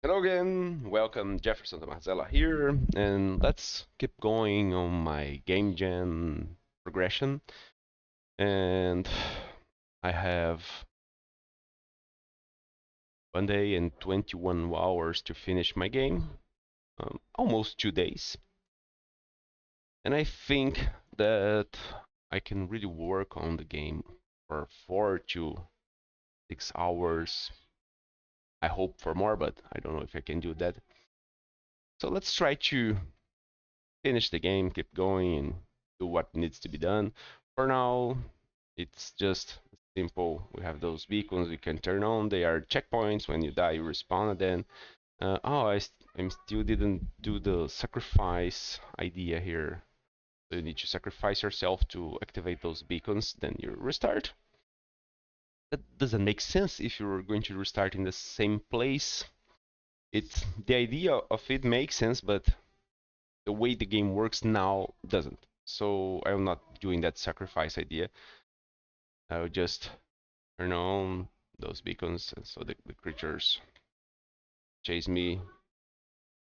Hello again, welcome Jefferson Tomarzella here, and let's keep going on my game jam progression. And I have 1 day and 21 hours to finish my game, almost 2 days. And I think that I can really work on the game for 4 to 6 hours. I hope for more, but I don't know if I can do that. So let's try to finish the game, keep going, and do what needs to be done. For now, it's just simple. We have those beacons we can turn on. They are checkpoints. When you die, you respawn again. I still didn't do the sacrifice idea here. So you need to sacrifice yourself to activate those beacons, then you restart. That doesn't make sense if you're going to restart in the same place. It's the idea of it makes sense, but the way the game works now doesn't. So I'm not doing that sacrifice idea. I'll just turn on those beacons so the creatures chase me,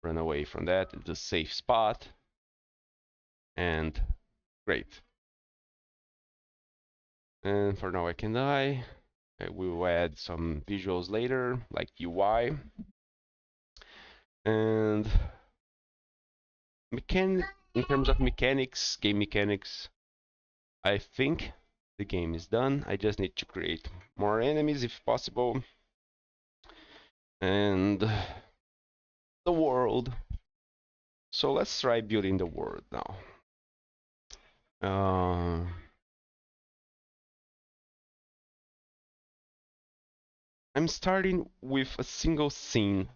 run away from that. It's a safe spot, and great. And for now I can die. We will add some visuals later, like UI. And in terms of mechanics, game mechanics, I think the game is done. I just need to create more enemies if possible. And the world. So let's try building the world now. Uh, I'm starting with a single scene,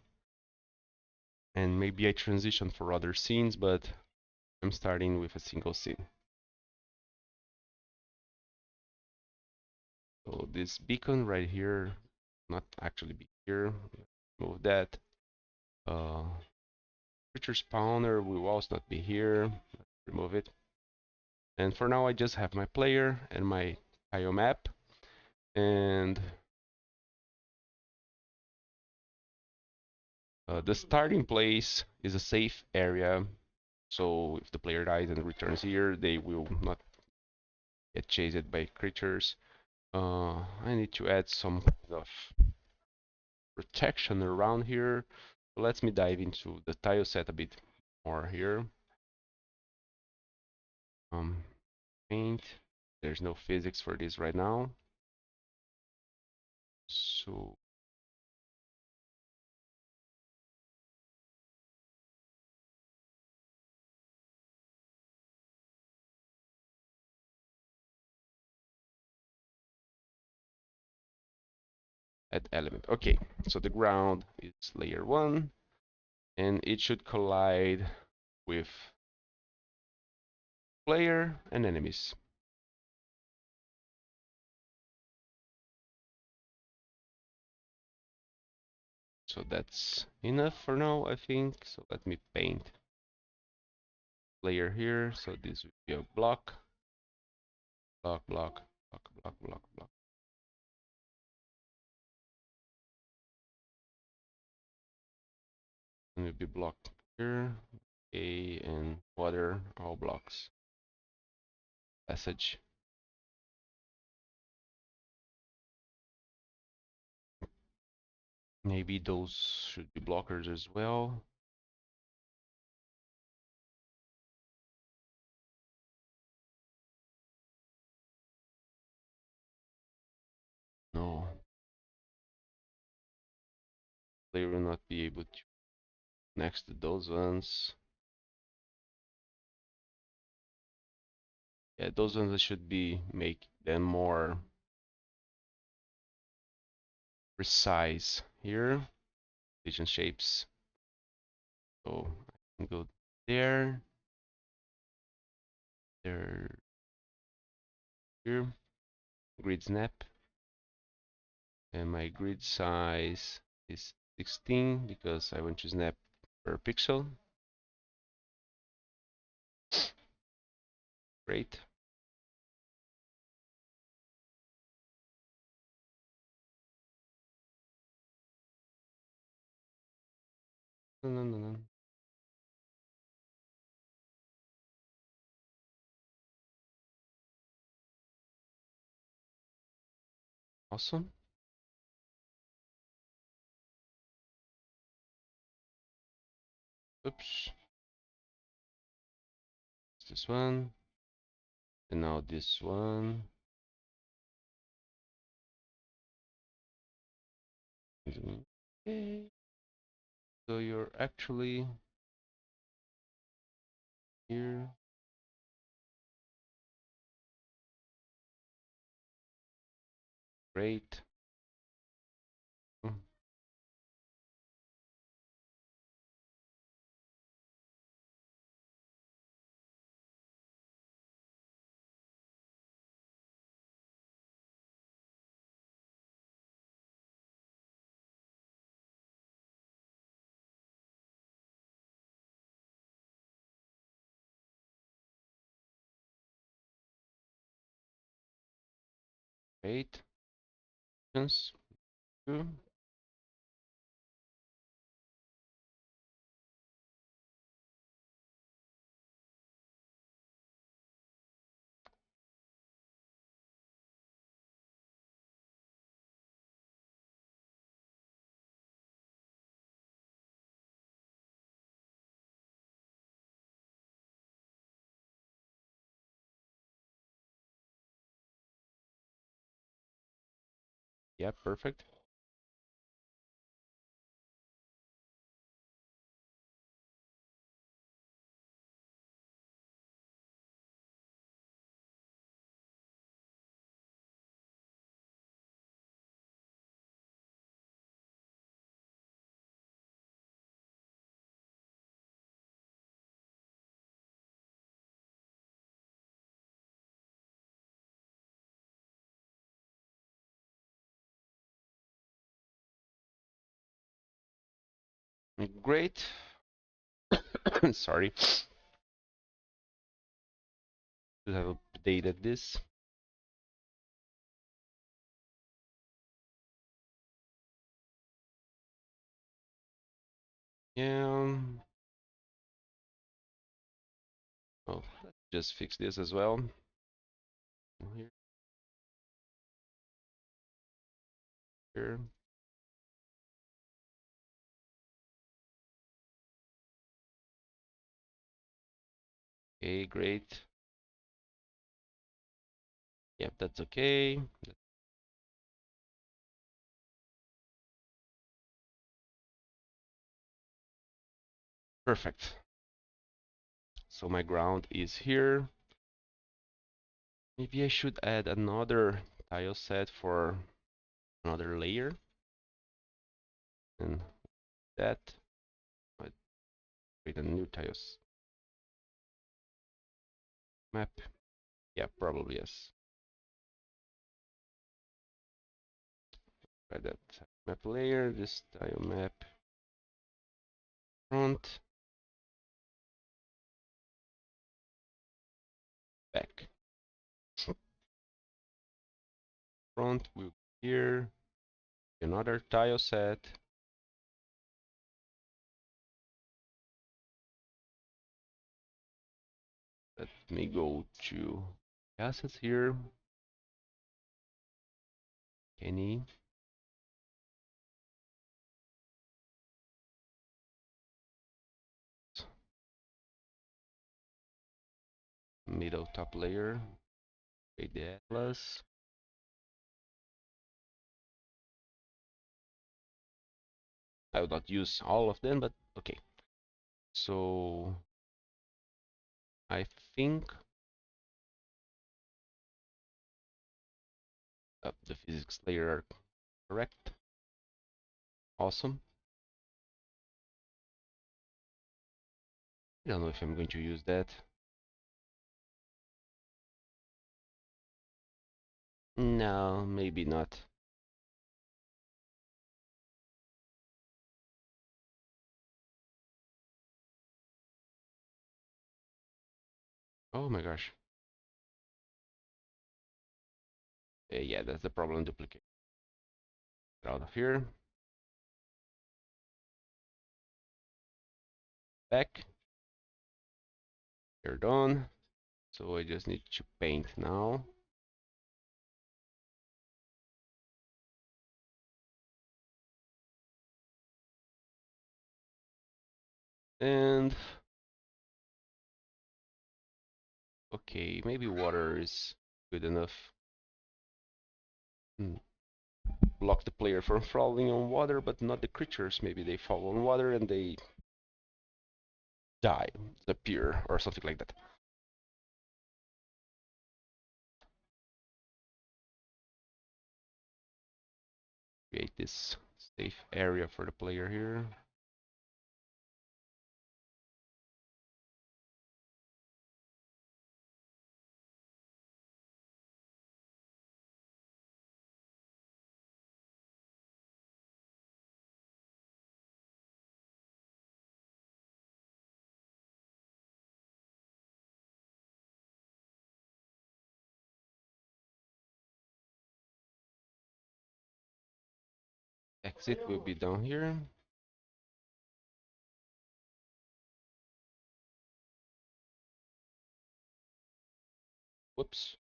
and maybe I transition for other scenes, but I'm starting with a single scene. So this beacon right here, not actually be here, move that. Uh, Creature spawner will also not be here, remove it. And for now I just have my player and my tile map, and the starting place is a safe area. So if the player dies and returns here, they will not get chased by creatures. I need to add some kind of protection around here. So let me dive into the tile set a bit more here. Um, Paint. There's no physics for this right now. So add element. Okay, so the ground is layer 1, and it should collide with player and enemies. So that's enough for now, I think. So let me paint layer here. So this would be a block, block, block, block, block, block, block. And will be blocked here. A and water, all blocks. Passage. Maybe those should be blockers as well. No, they will not be able to next to those ones. Yeah, those ones should be make them more precise here. Vision shapes. So I can go there, there, here. Grid snap, and my grid size is 16 because I want to snap per pixel. Great. No, no, no, no. Awesome. Oops. This one. And now this one. Okay. So you're actually here. Great. Great. Yes. Two. Yeah, perfect. Great. Sorry. To have updated this. Yeah. Oh, let's just fix this as well. Here, here. Okay, great. Yep, that's okay. Perfect. So my ground is here. Maybe I should add another tile set for another layer. And that, I create a new tiles map. Yeah, probably yes. Add that map layer, this tile map front, back. Front will be here. Another tile set. Let me go to assets here. Any middle top layer. Create the atlas. I will not use all of them, but okay. So I think the physics layer are correct. Awesome. I don't know if I'm going to use that. No, maybe not. Oh my gosh. Yeah, that's the problem. Duplicate. Get out of here. back. They're done. So I just need to paint now. And okay, maybe water is good enough. Block the player from falling on water, but not the creatures. Maybe they fall on water and they die, disappear, or something like that. Create this safe area for the player here. Exit will be down here. Whoops.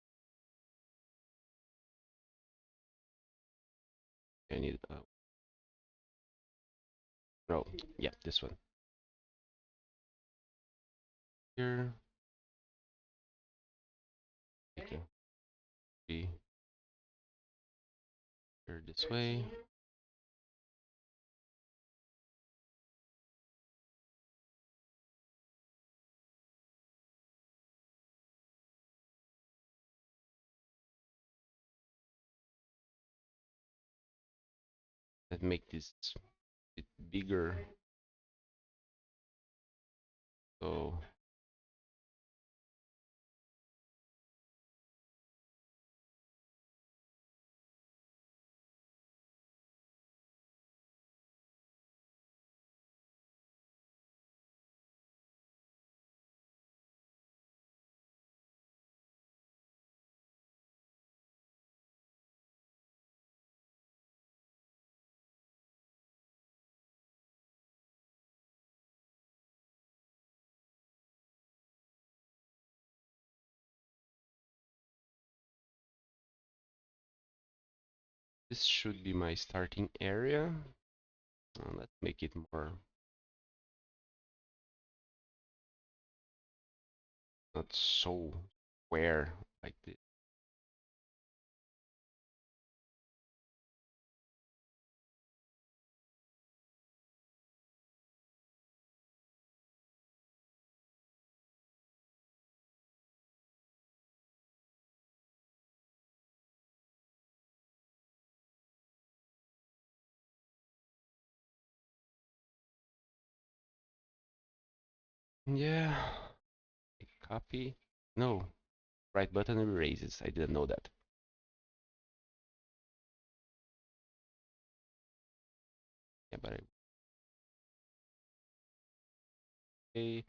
I need no, yeah, this one. Here. Okay. Be here this way. Let's make this a bit bigger. So this should be my starting area. Let's make it more, not so square like this. Yeah, copy. No, right button erases. I didn't know that. Yeah, but okay.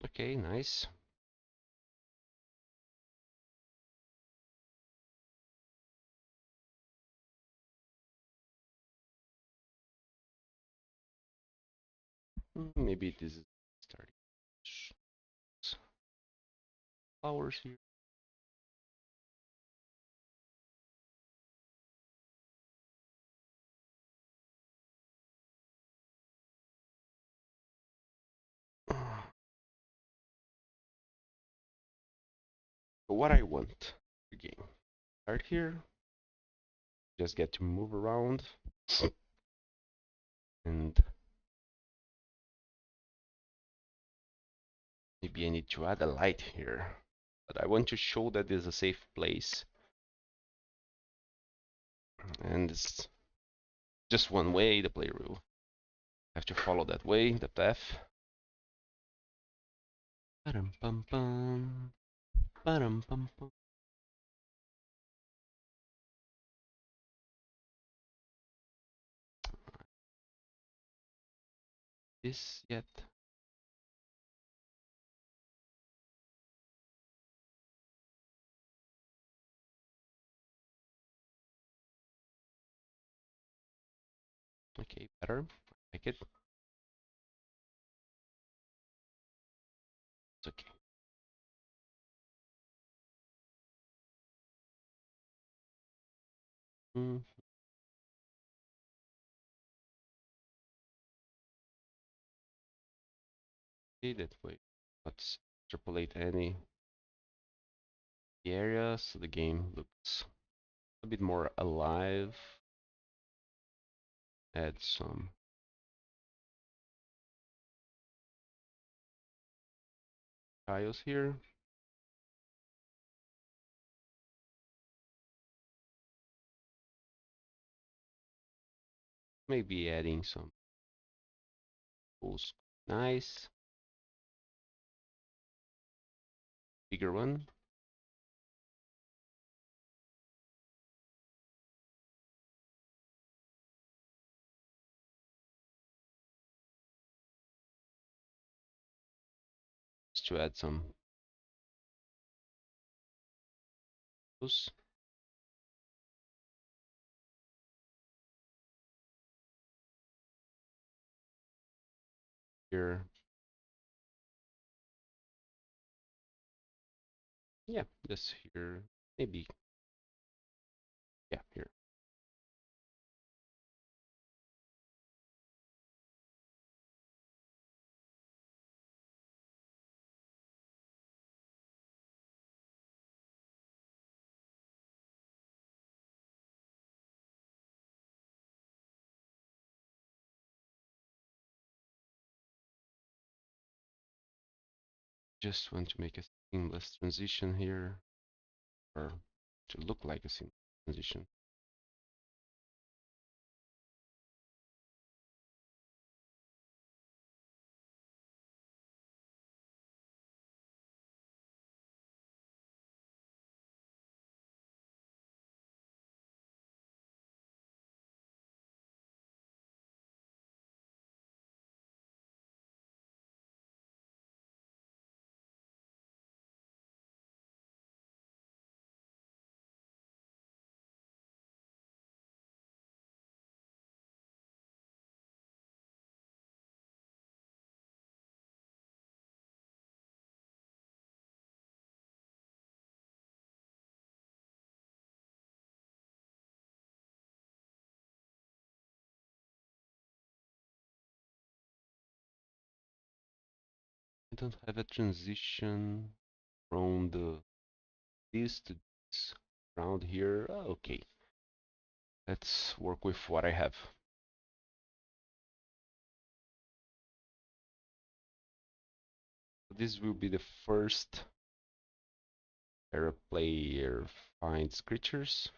Okay, nice. Maybe this is starting flowers here. But what I want again, start here, just get to move around, and maybe I need to add a light here. But I want to show that this is a safe place, and it's just one way. The player will have to follow that way, the path. Ba-dum bum bum. Ba-dum bum bum. this yet. Okay, better. I like it. It's okay. Mm, okay, that way. Let's extrapolate any area so the game looks a bit more alive. Add some tiles here. Maybe adding some tools. Nice. Bigger one. Just to add some tools. Here. Yeah, just here. Maybe. Yeah, here. Just want to make a seamless transition here, or to look like a seamless transition. I don't have a transition from this to this around here. Okay, let's work with what I have. This will be the first where a player finds creatures.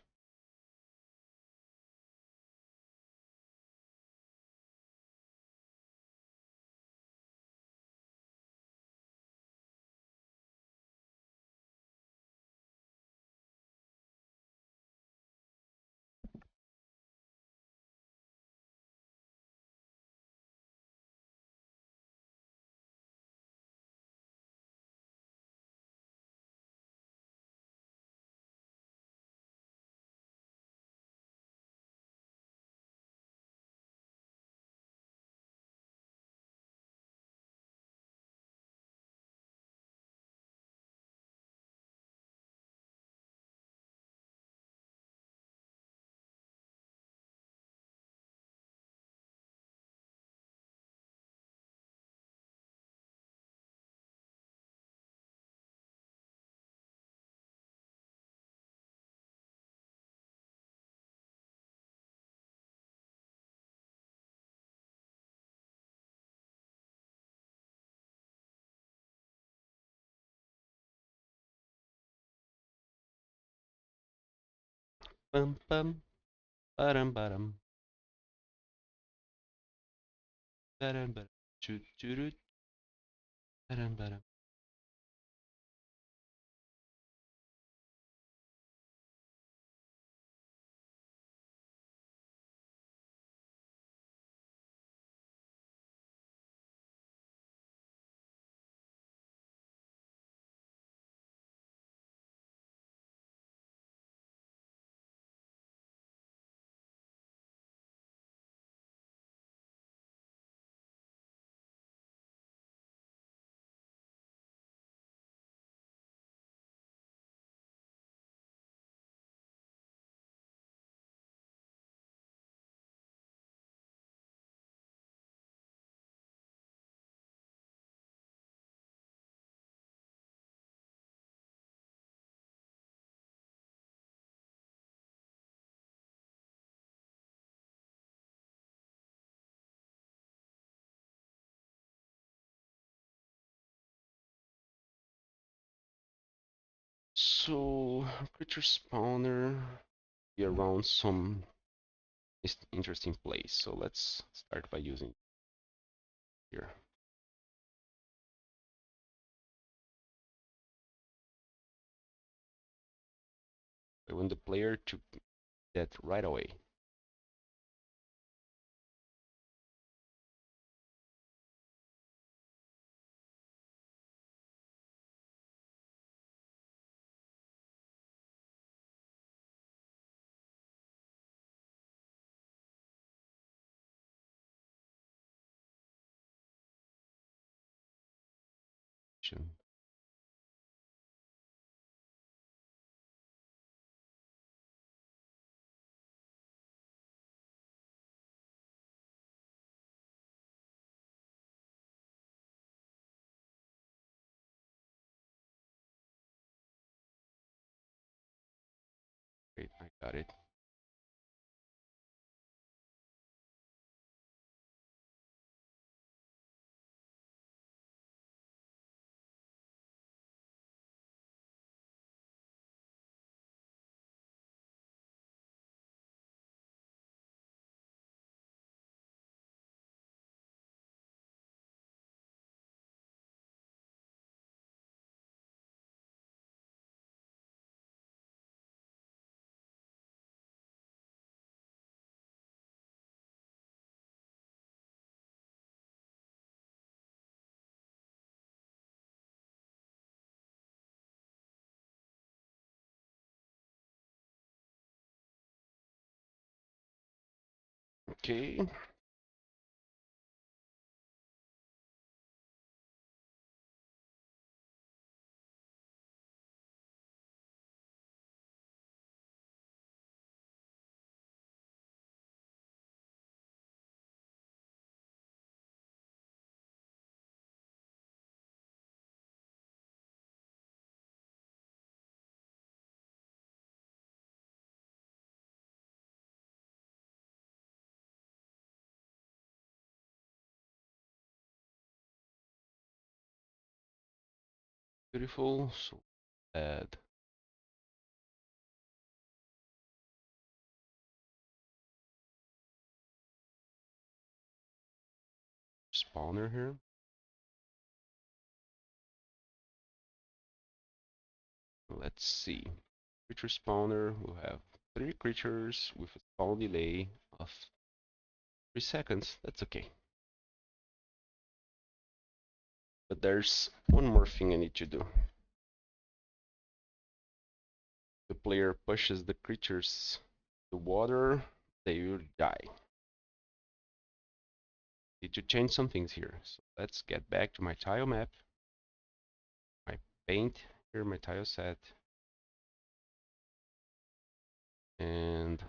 Bum bum, baram baram, baram baram, choo choo baram baram. So creature spawner be around some interesting place. So let's start by using here. I want the player to that right away. Great, I got it. Okay. Beautiful. So add spawner here. Let's see. Creature spawner will have 3 creatures with a spawn delay of 3 seconds. That's okay. But there's one more thing I need to do. The player pushes the creatures to water, they will die. Need to change some things here. So let's get back to my tile map. My paint here, my tile set, and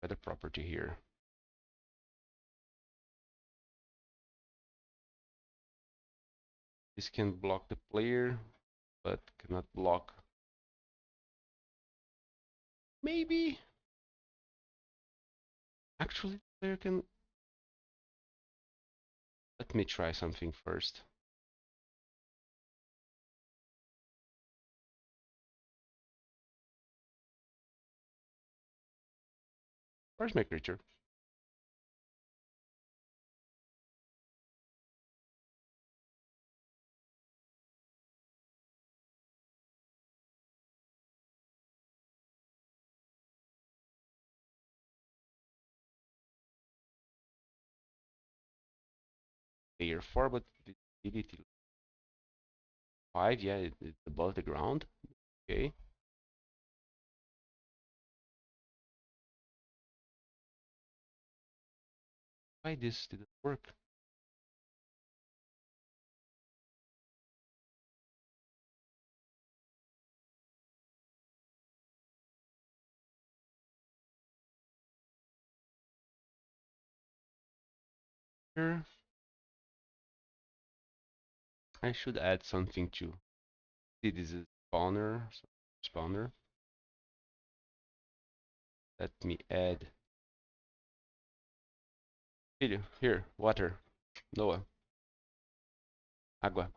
other property here. This can block the player, but cannot block. Maybe. Actually, the player can. Let me try something first. Where's my creature? Layer 4, but visibility 5, yeah, it's above the ground. Okay. Why this didn't work? Here, I should add something too. See, this is spawner. Spawner. Let me add. Here, water. Noah. Agua.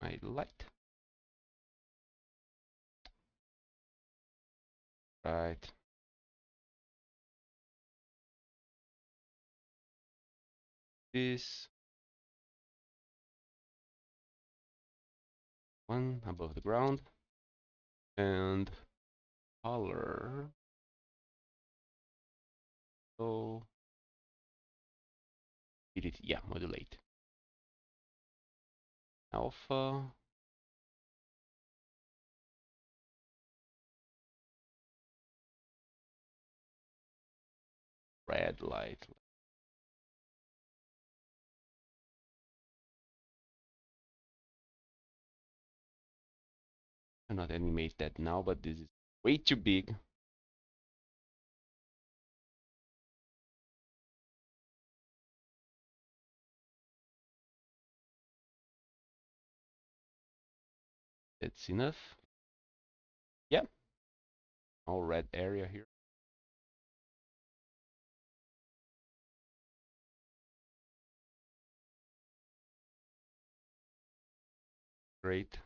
my light. Right. This one above the ground. And color. So edit, yeah, modulate. Alpha. Red light. I cannot animate that now, but this is way too big. That's enough. Yeah. All red area here. Great.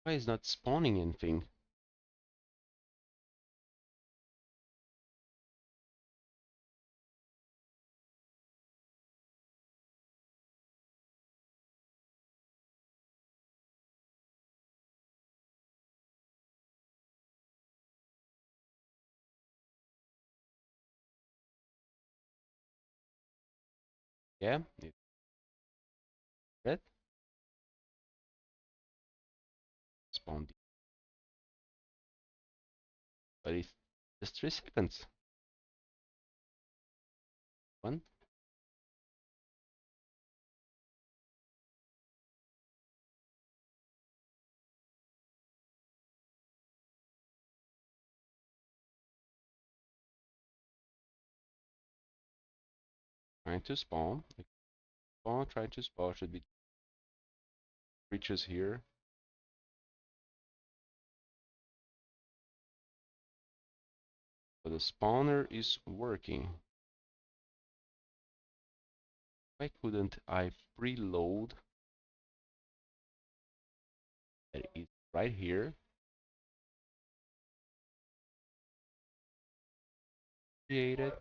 Why is not spawning anything? Yeah, it's red. Spawn. But it's just 3 seconds. One. Trying to spawn. Spawn, trying to spawn. Should be creatures here. But the spawner is working. Why couldn't I preload? That is right here. Created.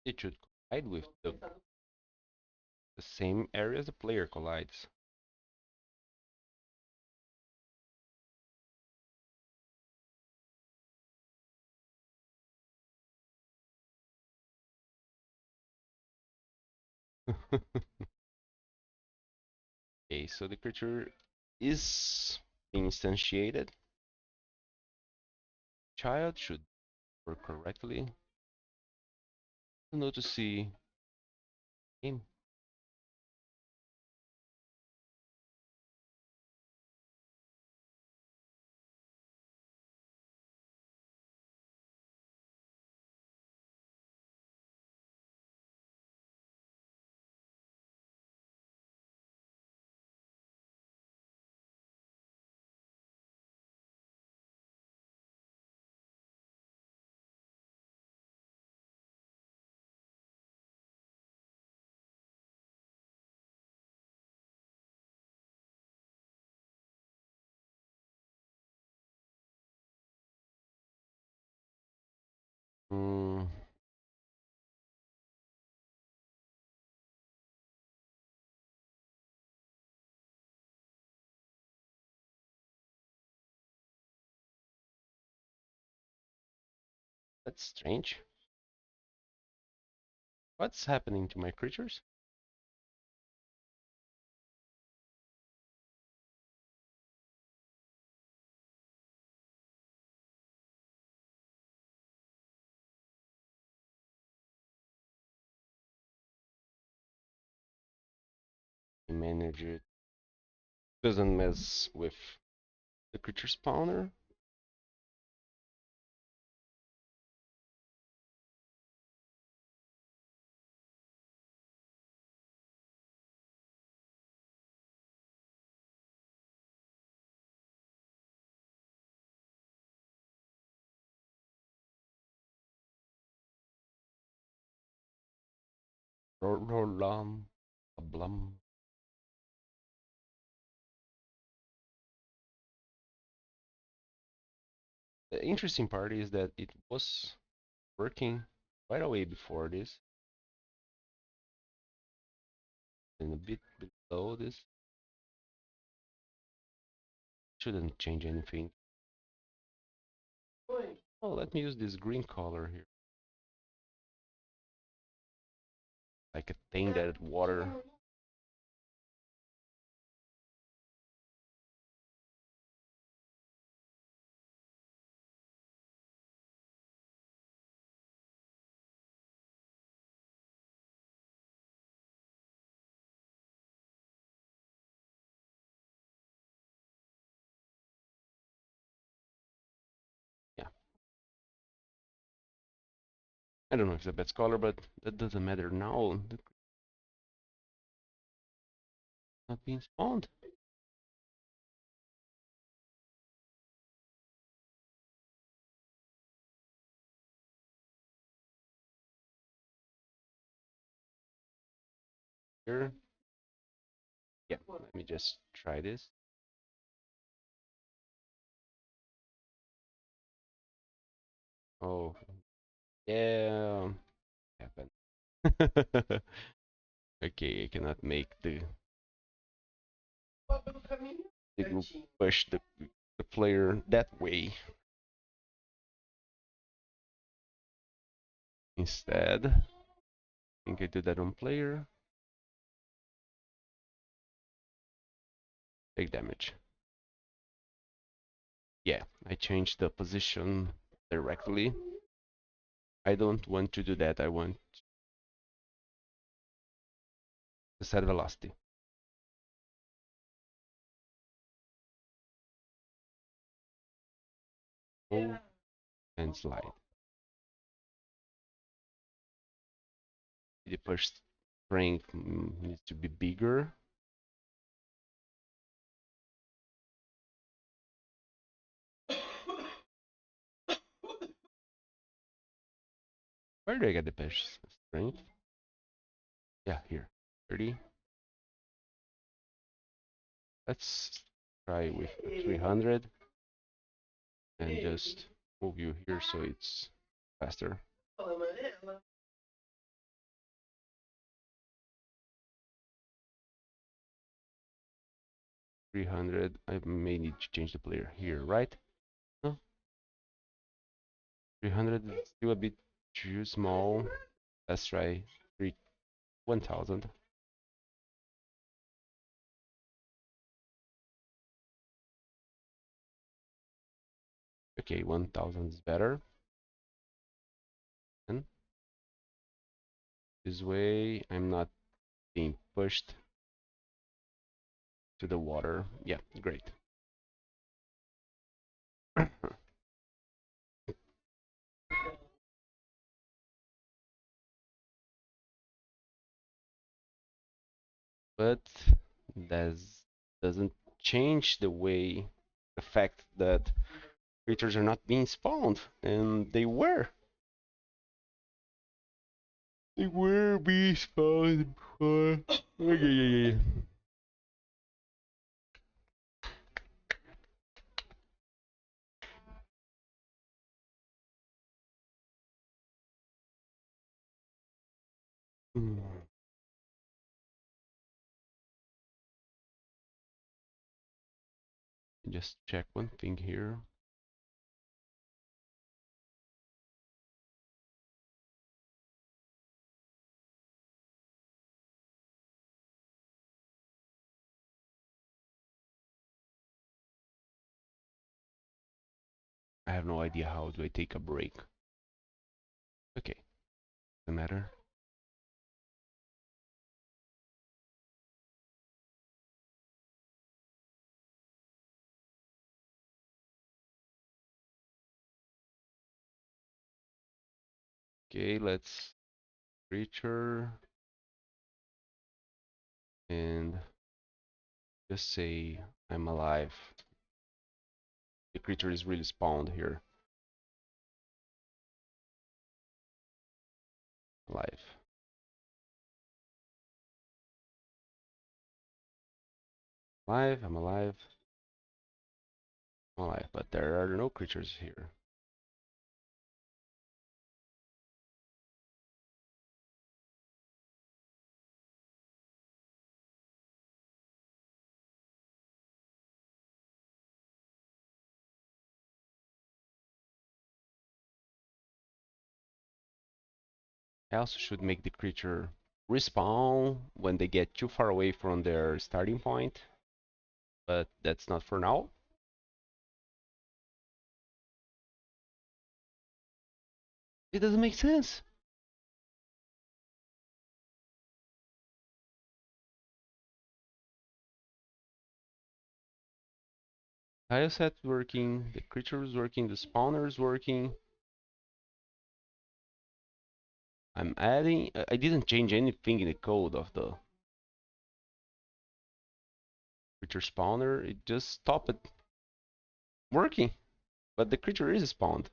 It should collide with the same area the player collides. Okay, so the creature is being instantiated. Child should work correctly. Know to see game. Mm, that's strange. What's happening to my creatures? manage it. Doesn't mess with the creature spawner. Rolam, blum. The interesting part is that it was working right away before this, and a bit below this. Shouldn't change anything. Oh, let me use this green color here. Like a thing that water. Yeah. I don't know if it's a bad color, but that doesn't matter now. It's not being spawned. Here. Yeah, let me just try this. Oh, yeah. Happened. Okay, I cannot make the group push the player that way. Instead, I think I do that on player. Take damage. Yeah, I changed the position directly. I don't want to do that. I want to set velocity. Move and slide. The push strength needs to be bigger. Where do I get the push strength? Yeah, here. 30. Let's try with 300 and just move you here so it's faster. 300. I may need to change the player here, right? No, 300 is still a bit too small. Let's try 1000. Okay, 1000 is better. And this way I'm not being pushed to the water. Yeah, great. But that doesn't change the fact that creatures are not being spawned, and they were. They were being spawned before. Oh, yeah. Hmm. Just check one thing here. I have no idea how do I take a break. Okay, doesn't matter. Okay, let's creature and just say I'm alive. The creature is really spawned here. Alive. Alive, I'm alive. I'm alive, but there are no creatures here. I also should make the creature respawn when they get too far away from their starting point, but that's not for now. It doesn't make sense. Tile set working, the creature is working, the spawner is working. I'm adding. I didn't change anything in the code of the creature spawner. It just stopped working, but the creature is spawned.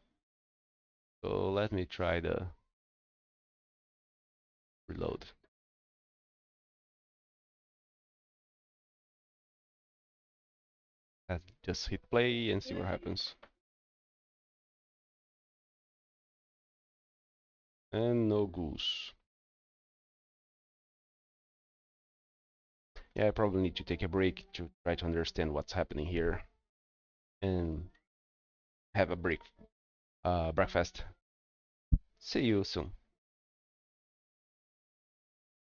So let me try the reload. Let's just hit play and see what happens. And no goose. Yeah, I probably need to take a break to try to understand what's happening here and have a break, breakfast. See you soon.